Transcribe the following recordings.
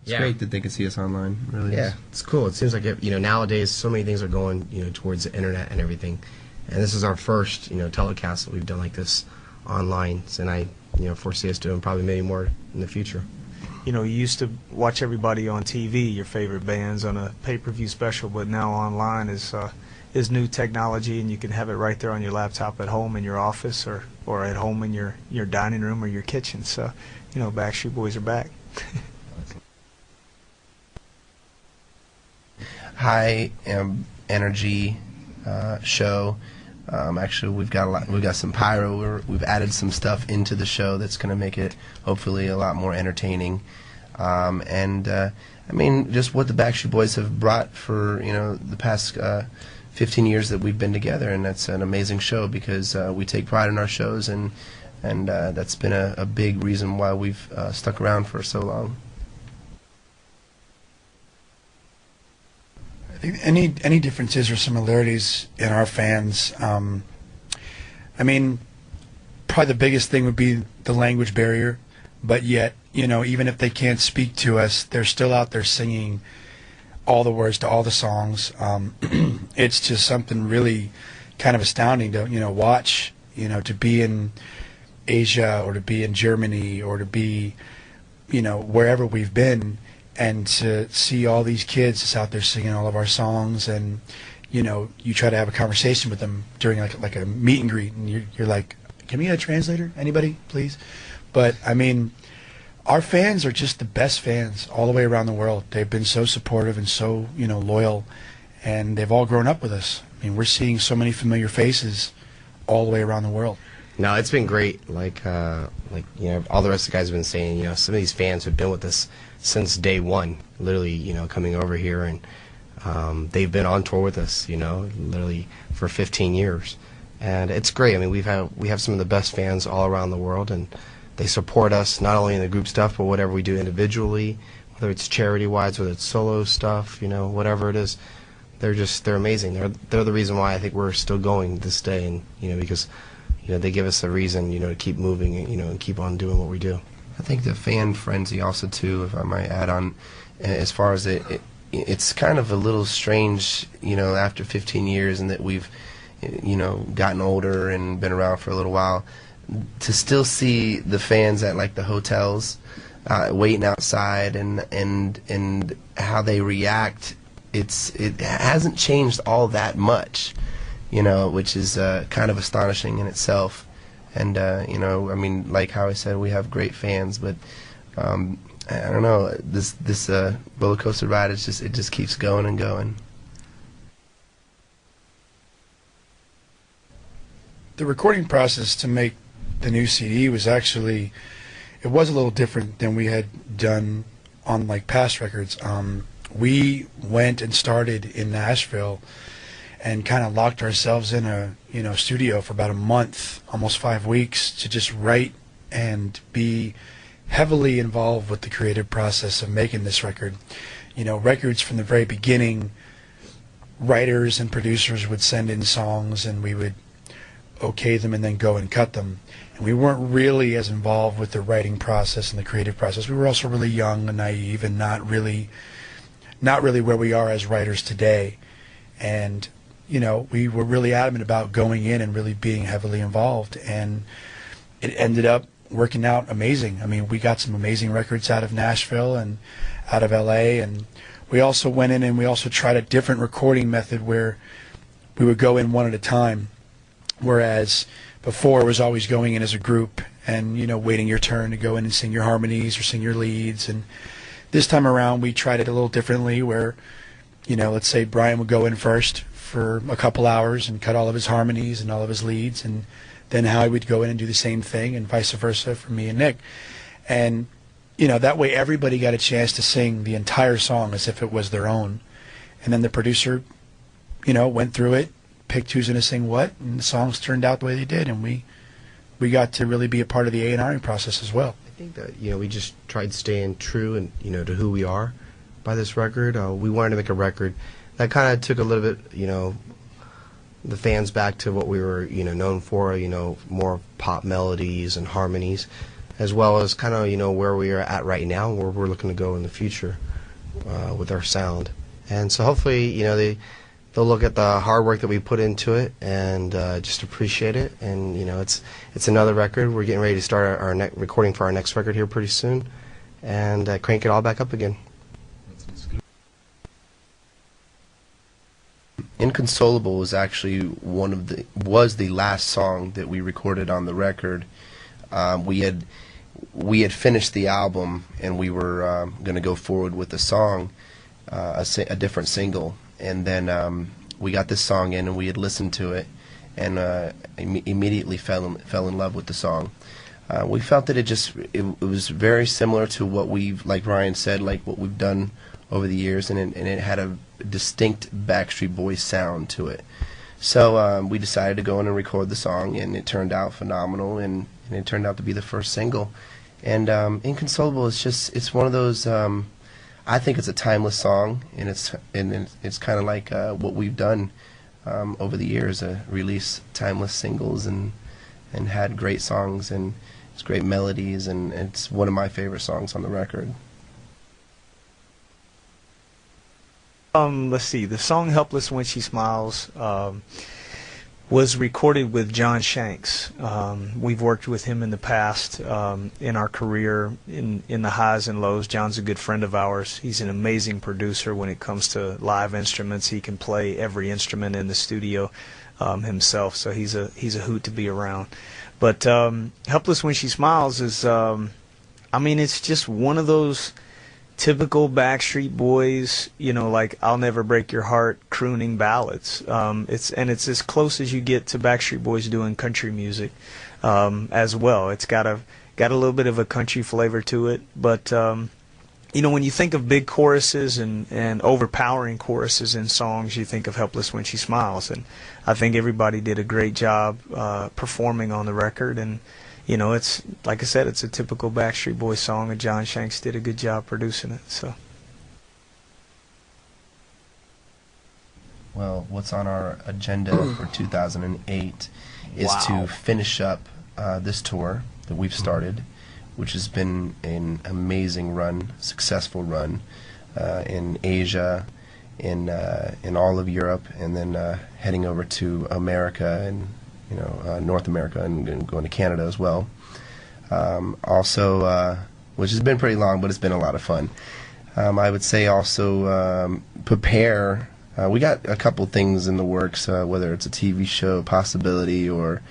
It's great that they can see us online. It really is. It's cool. It seems like nowadays so many things are going towards the internet and everything, and this is our first telecast that we've done like this online, and I foresee us doing probably many more in the future. You used to watch everybody on TV, your favorite bands, on a pay-per-view special, but now online is new technology, and you can have it right there on your laptop at home in your office or at home in your dining room or your kitchen. So, Backstreet Boys are back. High energy show. Actually, we've got some pyro. We've added some stuff into the show that's going to make it hopefully a lot more entertaining. I mean, just what the Backstreet Boys have brought for the past 15 years that we've been together, and that's an amazing show because we take pride in our shows, and that's been a big reason why we've stuck around for so long. I think any differences or similarities in our fans, I mean, probably the biggest thing would be the language barrier, but yet, even if they can't speak to us, they're still out there singing all the words to all the songs. It's just something really kind of astounding to watch, to be in Asia or to be in Germany or to be, wherever we've been, and to see all these kids just out there singing all of our songs, and you try to have a conversation with them during like a meet and greet, and you're like, can we get a translator? Anybody, please? But I mean, our fans are just the best fans all the way around the world. They've been so supportive and so loyal, and they've all grown up with us. I mean, we're seeing so many familiar faces all the way around the world. No, it's been great. Like all the rest of the guys have been saying, some of these fans have been with us since day one, literally, coming over here, and they've been on tour with us, literally for 15 years. And it's great. I mean, we have some of the best fans all around the world, and they support us not only in the group stuff, but whatever we do individually, whether it's charity-wise, whether it's solo stuff, whatever it is. They're amazing. They're the reason why I think we're still going this day, and because they give us a reason, to keep moving, and keep on doing what we do. I think the fan frenzy also too, if I might add on, as far as it's kind of a little strange, after 15 years, and that we've, gotten older and been around for a little while, to still see the fans at like the hotels, waiting outside, and how they react. It hasn't changed all that much, which is kind of astonishing in itself. And I mean, like how I said, we have great fans, but I don't know, this roller coaster ride it just keeps going and going. The recording process to make the new CD was actually, it was a little different than we had done on like past records. We went and started in Nashville and kind of locked ourselves in a studio for about a month, almost 5 weeks, to just write and be heavily involved with the creative process of making this record. Records from the very beginning, writers and producers would send in songs, and we would okay them and then go and cut them. And we weren't really as involved with the writing process and the creative process. We were also really young and naive, and not really where we are as writers today. And we were really adamant about going in and really being heavily involved, and it ended up working out amazing. I mean, we got some amazing records out of Nashville and out of LA, and we also went in and we also tried a different recording method where we would go in one at a time, whereas before it was always going in as a group and waiting your turn to go in and sing your harmonies or sing your leads. And this time around we tried it a little differently, where let's say Brian would go in first for a couple hours and cut all of his harmonies and all of his leads, and then Howie would go in and do the same thing, and vice versa for me and Nick. And that way everybody got a chance to sing the entire song as if it was their own. And then the producer went through it, picked who's going to sing what, and the songs turned out the way they did, and we got to really be a part of the A&R process as well. I think that we just tried staying true and to who we are by this record. We wanted to make a record that kind of took a little bit the fans back to what we were known for, more pop melodies and harmonies, as well as kind of where we are at right now, where we're looking to go in the future with our sound. And so hopefully they'll look at the hard work that we put into it and just appreciate it. And it's another record. We're getting ready to start our recording for our next record here pretty soon, and crank it all back up again. Inconsolable was actually was the last song that we recorded on the record. We had finished the album, and we were going to go forward with the song, a different single, and then we got this song in, and we had listened to it, and immediately fell in love with the song. We felt that it was very similar to what like Ryan said, like what we've done over the years, and it had a distinct Backstreet Boys sound to it. So we decided to go in and record the song, and it turned out phenomenal, and it turned out to be the first single. And Inconsolable is it's one of those, I think it's a timeless song, and it's kind of like what we've done over the years, release timeless singles and had great songs, and it's great melodies, and it's one of my favorite songs on the record. Let's see. The song "Helpless When She Smiles" was recorded with John Shanks. We've worked with him in the past in our career, in the highs and lows. John's a good friend of ours. He's an amazing producer when it comes to live instruments. He can play every instrument in the studio himself, so he's a hoot to be around. But "Helpless When She Smiles" is, it's just one of those typical Backstreet Boys, like "I'll Never Break Your Heart" crooning ballads. It's as close as you get to Backstreet Boys doing country music as well. It's got a little bit of a country flavor to it, but when you think of big choruses and overpowering choruses in songs, you think of "Helpless When She Smiles," and I think everybody did a great job performing on the record. And it's, like I said, it's a typical Backstreet Boys song, and John Shanks did a good job producing it. So, well, what's on our agenda for 2008 is to finish up this tour that we've started, which has been an amazing run, successful run in Asia, in all of Europe, and then heading over to America and North America, and going to Canada as well. Also, which has been pretty long, but it's been a lot of fun. I would say also prepare. We got a couple things in the works, whether it's a TV show possibility or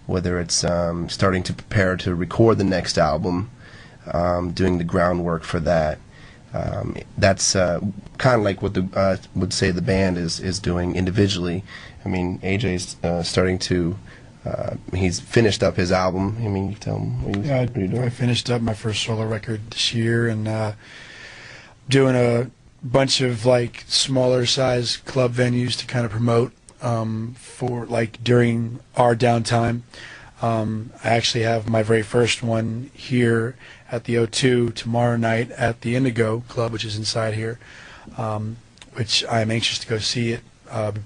whether it's starting to prepare to record the next album, doing the groundwork for that. That's kind of like what would say the band is doing individually. AJ's starting to. He's finished up his album. You tell him what you're doing. I finished up my first solo record this year, and doing a bunch of smaller size club venues to kind of promote for during our downtime. I actually have my very first one here at the O2 tomorrow night at the Indigo Club, which is inside here, which I'm anxious to go see it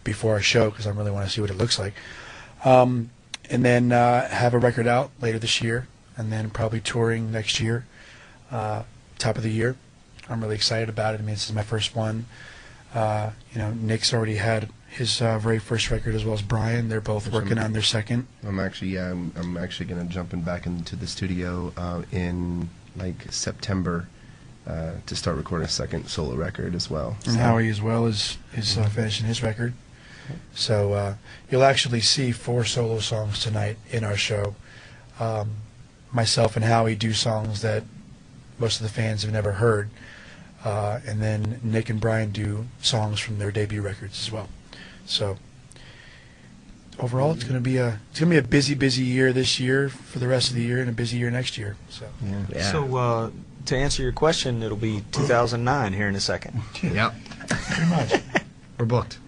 before our show, because I really want to see what it looks like. And then have a record out later this year, and then probably touring next year, top of the year. I'm really excited about it. This is my first one. Nick's already had his very first record, as well as Brian. They're both working on their second. I'm actually going to jump back into the studio in September to start recording a second solo record as well. And Howie as well is finishing his record. So you'll actually see 4 solo songs tonight in our show. Myself and Howie do songs that most of the fans have never heard, and then Nick and Brian do songs from their debut records as well. So overall, it's going to be a busy year this year for the rest of the year, and a busy year next year. So Yeah. So to answer your question, it'll be 2009 here in a second. Yep. pretty much. We're booked.